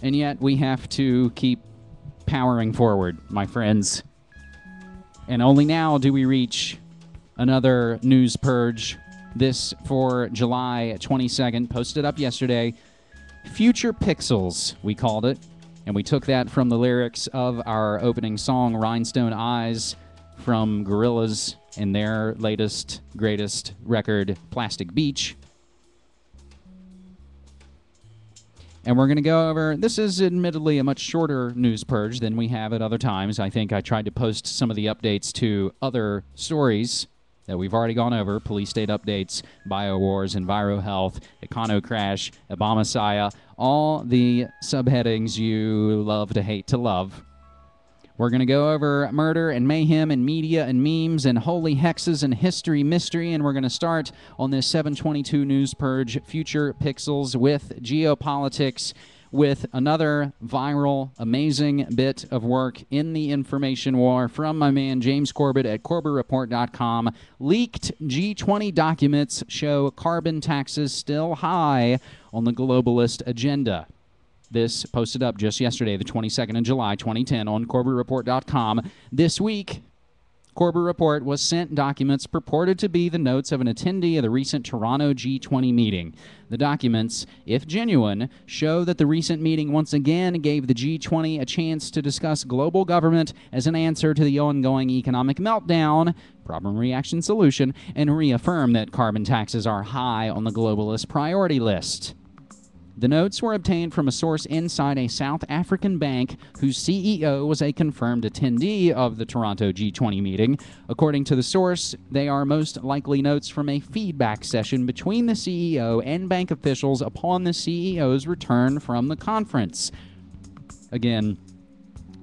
and yet we have to keep powering forward, my friends. And only now do we reach another news purge. This for July 22nd, posted up yesterday. Future Pixels, we called it. And we took that from the lyrics of our opening song, Rhinestone Eyes, from Gorillaz and their latest, greatest record, Plastic Beach. And we're going to go over, this is admittedly a much shorter news purge than we have at other times. I think I tried to post some of the updates to other stories that we've already gone over, police state updates, biowars, EnviroHealth, Econo Crash, Obamasiah, all the subheadings you love to hate to love. We're going to go over murder and mayhem and media and memes and holy hexes and history mystery, and we're going to start on this 722 news purge, Future Pixels, with geopolitics, with another viral, amazing bit of work in the information war from my man James Corbett at CorbettReport.com. Leaked G20 documents show carbon taxes still high on the globalist agenda. This posted up just yesterday, the 22nd of July, 2010, on CorbettReport.com. This week, Corbett Report was sent documents purported to be the notes of an attendee of the recent Toronto G20 meeting. The documents, if genuine, show that the recent meeting once again gave the G20 a chance to discuss global government as an answer to the ongoing economic meltdown, problem reaction solution, and reaffirm that carbon taxes are high on the globalist priority list. The notes were obtained from a source inside a South African bank whose CEO was a confirmed attendee of the Toronto G20 meeting. According to the source, they are most likely notes from a feedback session between the CEO and bank officials upon the CEO's return from the conference. Again,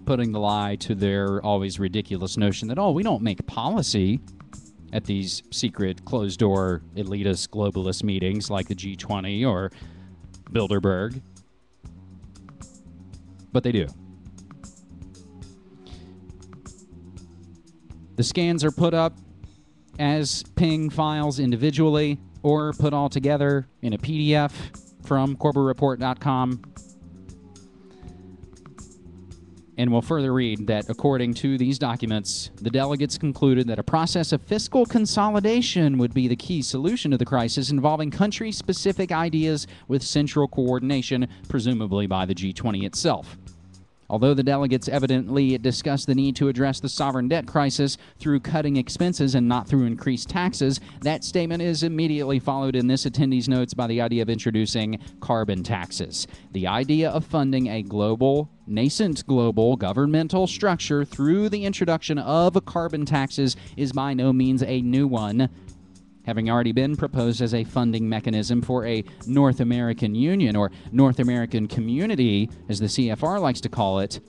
putting the lie to their always ridiculous notion that, oh, we don't make policy at these secret, closed-door, elitist, globalist meetings like the G20 or Bilderberg, but they do. The scans are put up as PNG files individually or put all together in a PDF from CorbettReport.com. And we'll further read that, according to these documents, the delegates concluded that a process of fiscal consolidation would be the key solution to the crisis, involving country-specific ideas with central coordination, presumably by the G20 itself. Although the delegates evidently discussed the need to address the sovereign debt crisis through cutting expenses and not through increased taxes, that statement is immediately followed in this attendee's notes by the idea of introducing carbon taxes. The idea of funding a nascent global governmental structure through the introduction of carbon taxes is by no means a new one, having already been proposed as a funding mechanism for a North American Union, or North American Community, as the CFR likes to call it.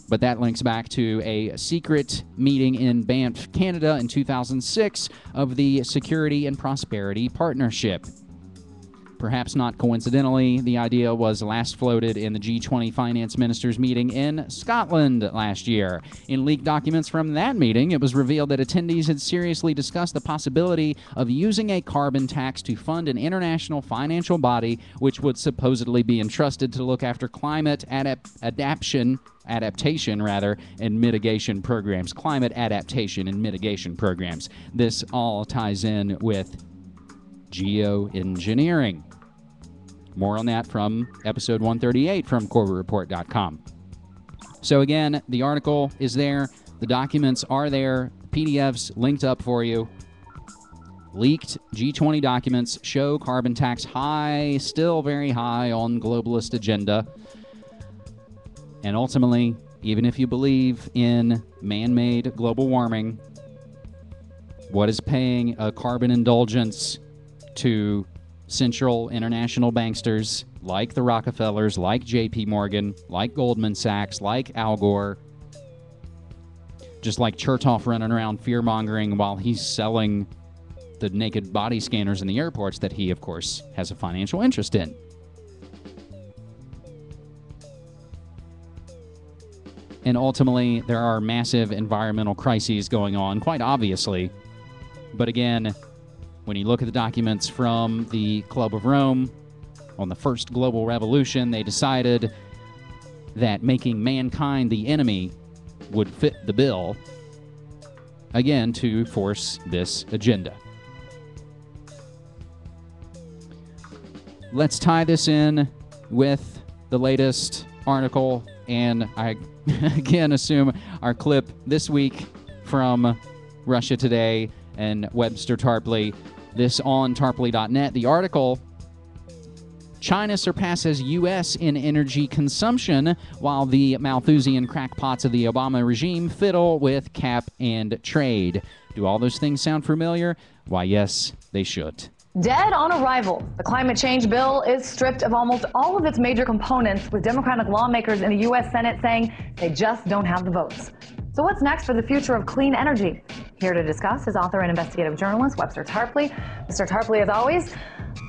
But that links back to a secret meeting in Banff, Canada in 2006 of the Security and Prosperity Partnership. Perhaps not coincidentally, the idea was last floated in the G20 finance ministers meeting in Scotland last year. In leaked documents from that meeting, it was revealed that attendees had seriously discussed the possibility of using a carbon tax to fund an international financial body which would supposedly be entrusted to look after climate adaptation and mitigation programs. Climate adaptation and mitigation programs. This all ties in with geoengineering. More on that from episode 138 from CorbettReport.com. So again, the article is there. The documents are there. PDFs linked up for you. Leaked G20 documents show carbon tax high, still very high on globalist agenda. And ultimately, even if you believe in man-made global warming, what is paying a carbon indulgence to central international banksters like the Rockefellers, like JP Morgan, like Goldman Sachs, like Al Gore, just like Chertoff running around fear-mongering while he's selling the naked body scanners in the airports that he, of course, has a financial interest in. And ultimately, there are massive environmental crises going on, quite obviously. But again, when you look at the documents from the Club of Rome on the first global revolution, they decided that making mankind the enemy would fit the bill, again, to force this agenda. Let's tie this in with the latest article, and I again assume our clip this week from Russia Today and Webster Tarpley. This on tarpley.net. The article: China surpasses U.S. in energy consumption, while the Malthusian crackpots of the Obama regime fiddle with cap and trade. Do all those things sound familiar? Why, yes, they should. Dead on arrival, the climate change bill is stripped of almost all of its major components, with Democratic lawmakers in the U.S. Senate saying they just don't have the votes. So what's next for the future of clean energy? Here to discuss is author and investigative journalist Webster Tarpley. Mr. Tarpley, as always,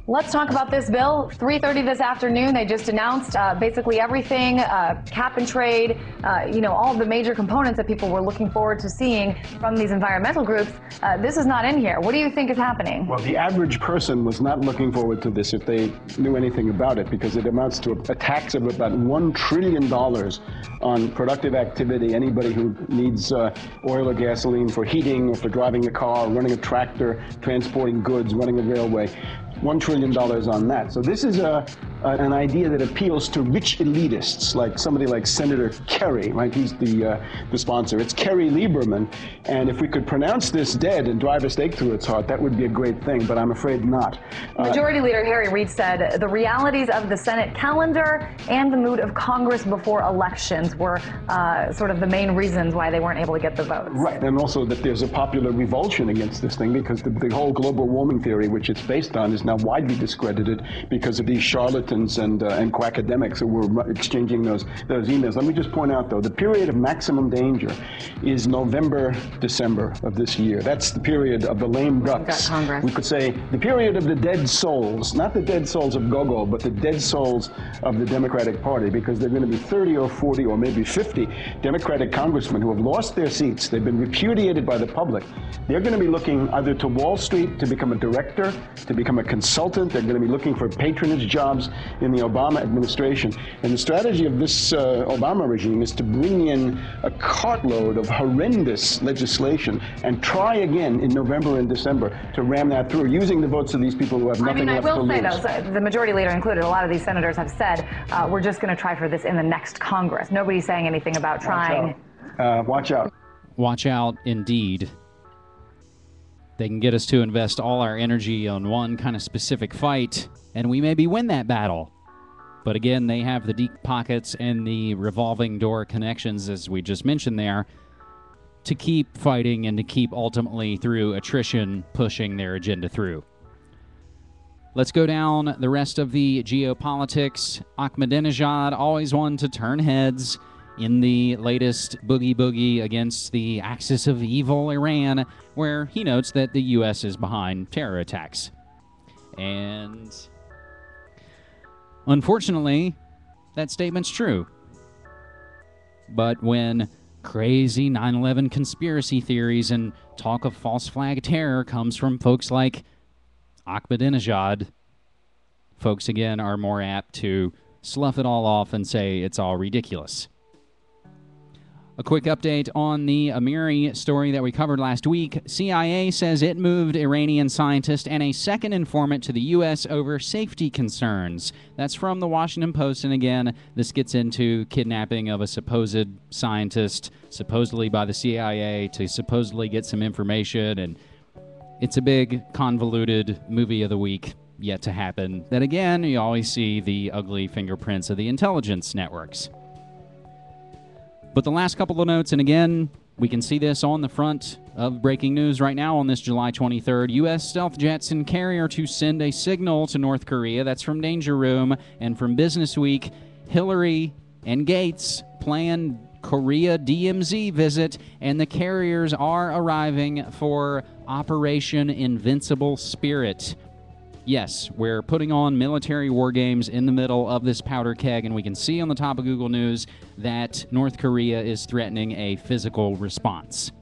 let's talk about this bill. 3:30 this afternoon, they just announced basically everything, cap and trade, all of the major components that people were looking forward to seeing from these environmental groups. This is not in here. What do you think is happening? Well, the average person was not looking forward to this if they knew anything about it, because it amounts to a tax of about $1 trillion on productive activity. Anybody who needs oil or gasoline for heating or for driving a car, running a tractor, transporting goods, running a railway. $1 trillion on that. So this is an idea that appeals to rich elitists, like somebody like Senator Kerry, right? He's the sponsor. It's Kerry Lieberman. And if we could pronounce this dead and drive a stake through its heart, that would be a great thing, but I'm afraid not. Majority Leader Harry Reid said the realities of the Senate calendar and the mood of Congress before elections were sort of the main reasons why they weren't able to get the votes. Right, and also that there's a popular revulsion against this thing, because the whole global warming theory, which it's based on, is now widely discredited because of these charlatans and quackademics who were exchanging those emails. Let me just point out, though, the period of maximum danger is November, December of this year. That's the period of the lame ducks. We could say the period of the dead souls, not the dead souls of Gogol, but the dead souls of the Democratic Party, because there are going to be 30 or 40 or maybe 50 Democratic congressmen who have lost their seats. They've been repudiated by the public. They're going to be looking either to Wall Street to become a director, to become a consultant. They're going to be looking for patronage jobs in the Obama administration. And the strategy of this Obama regime is to bring in a cartload of horrendous legislation and try again in November and December to ram that through, using the votes of these people who have nothing left to lose. I will say, though, the Majority Leader included, a lot of these senators have said, we're just going to try for this in the next Congress. Nobody's saying anything about trying. Watch out. Watch out, indeed. They can get us to invest all our energy on one kind of specific fight, and we maybe win that battle. But again, they have the deep pockets and the revolving door connections, as we just mentioned there, to keep fighting and to keep ultimately, through attrition, pushing their agenda through. Let's go down the rest of the geopolitics. Ahmadinejad, always one to turn heads in the latest boogie against the axis of evil Iran, where he notes that the U.S. is behind terror attacks. And unfortunately, that statement's true. But when crazy 9/11 conspiracy theories and talk of false flag terror comes from folks like Ahmadinejad, folks again are more apt to slough it all off and say it's all ridiculous. A quick update on the Amiri story that we covered last week. CIA says it moved Iranian scientist and a second informant to the U.S. over safety concerns. That's from the Washington Post, and again, this gets into kidnapping of a supposed scientist, supposedly by the CIA, to supposedly get some information, and it's a big, convoluted movie of the week yet to happen. Then again, you always see the ugly fingerprints of the intelligence networks. But the last couple of notes, and again, we can see this on the front of breaking news right now on this July 23rd. U.S. stealth jets and carrier to send a signal to North Korea. That's from Danger Room. And from Business Week, Hillary and Gates plan Korea DMZ visit, and the carriers are arriving for Operation Invincible Spirit. Yes, we're putting on military war games in the middle of this powder keg, and we can see on the top of Google News that North Korea is threatening a physical response.